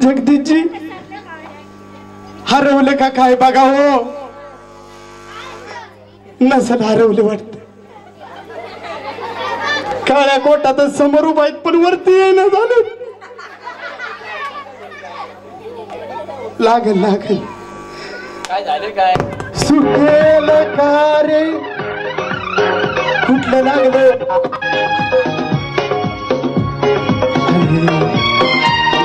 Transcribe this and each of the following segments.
जगदीशजी हरवले का काय बघा हो. नसल हरवले वाटत. काळ्या कोटातच समोर उभा आहेत पण वरती येणं झालं. लागल लागल. काय झाले काय सुटेल का रे. कुठलं लागलं.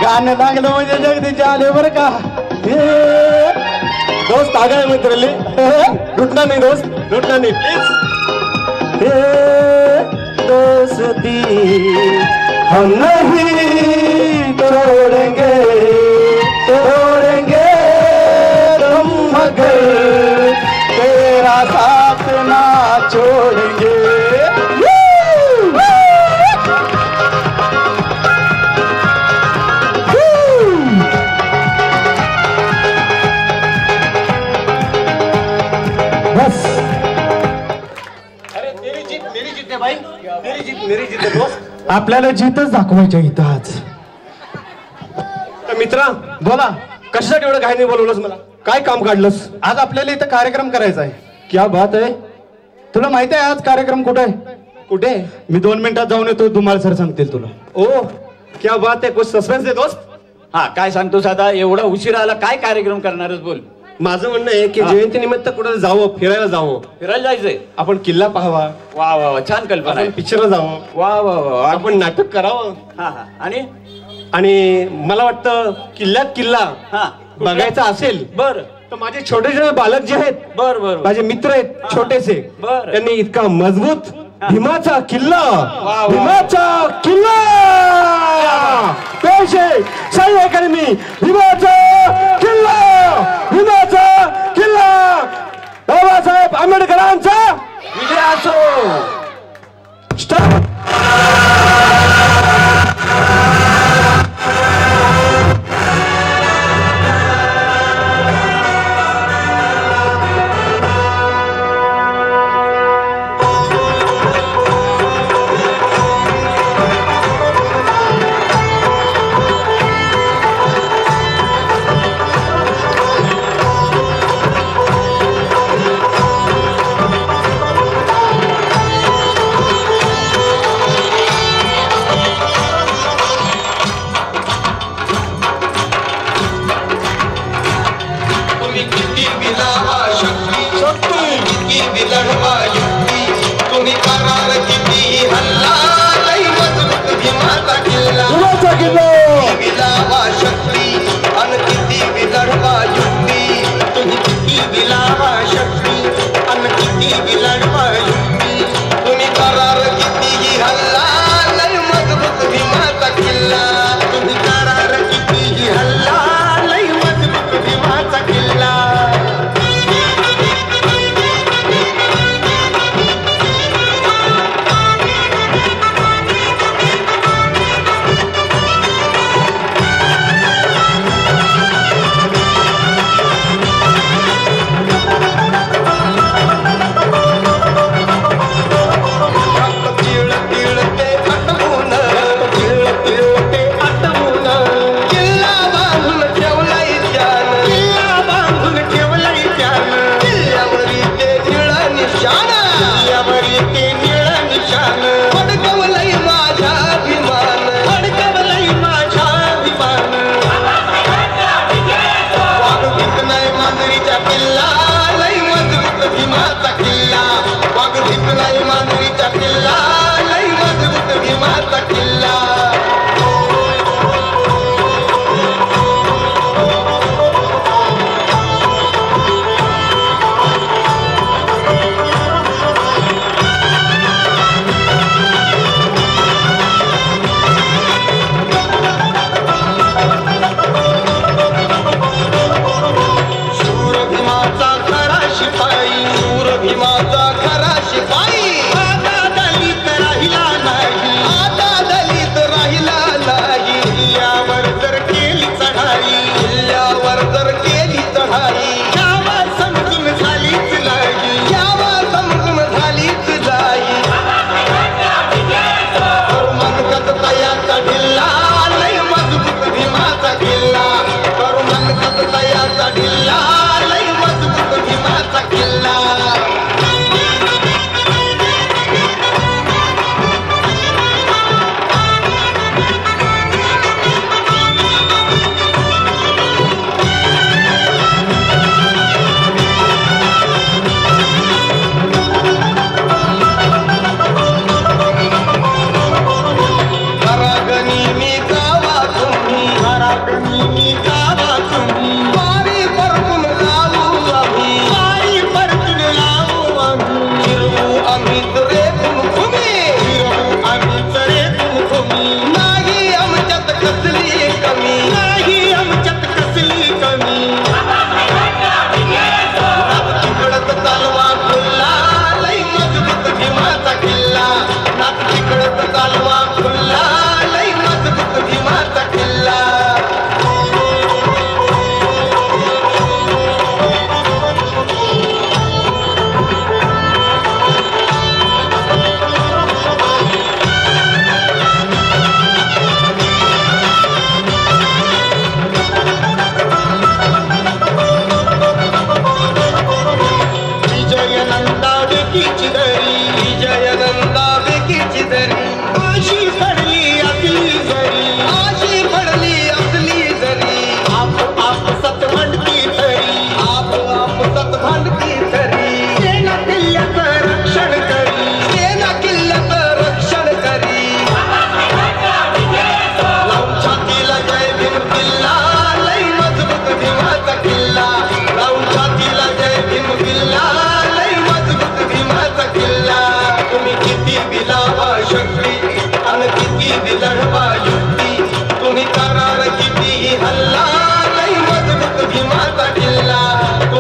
गाणं लागलं म्हणजे जगदीश आले बर का. दोस्त आगाय मित्रले लुटणार नाही दोस्त लुटणार नाही प्लीज. दोस्ती हम नहीं तोड़ेंगे तोड़ेंगे तुम मगर तेरा साथ ना छोड़ेंगे. बस. अरे तेरी जीत मेरी जीत है भाई. मेरी जीत है दोस्त. आपल्याला जीतच दाखवायच्या इथं आज. मित्रा बोला. कशासाठी एवढं काही नाही बोलवलंस मला. काय काम काढलंस. आज आपल्याला इथं कार्यक्रम करायचा आहे. क्या बात आहे. तुला माहिती आहे आज कार्यक्रम कुठे आहे. कुठे. मी 2 मिनिटात जाऊन येतो. धुमाळ सर सांगतील तुला. ओ क्या बात है. कुछ सस्पेन्स आहे दोस्त. हा काय सांगतोस आता एवढा उशीर आला काय कार्यक्रम करणारच बोल. माझं म्हणणं आहे की जयंती निमित्त कुठे जावं फिरायला जावं. फिरायला जायचंय. आपण किल्ला पाहावा. वा वा वा छान कल्पना आपण आहे. पिक्चरला जावं. वा वा वा आपण नाटक करावं. हा हा आणि मला वाटतं किल्ल्यात किल्ला हा बघायचा असेल बर तर माझे छोटे बालक जे आहेत बर बर माझे मित्र आहेत छोटेसे बर. त्यांनी इतका मजबूत भीमाचा किल्ला वा. भीमाचा किल्ला पेश आहे. साई अकॅडमी भीमाचा किल्ला भीमाचा किल्ला बाबासाहेब आंबेडकरांचा विजय असो. स्टार्ट.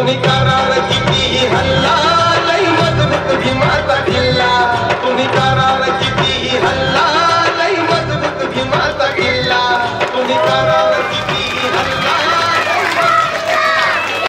तुम्ही करार कितीही हल्ला लई मजबूत भीमाचा किल्ला तुम्ही करार कितीही हल्ला लई मजबूत भीमाचा किल्ला तुम्ही करार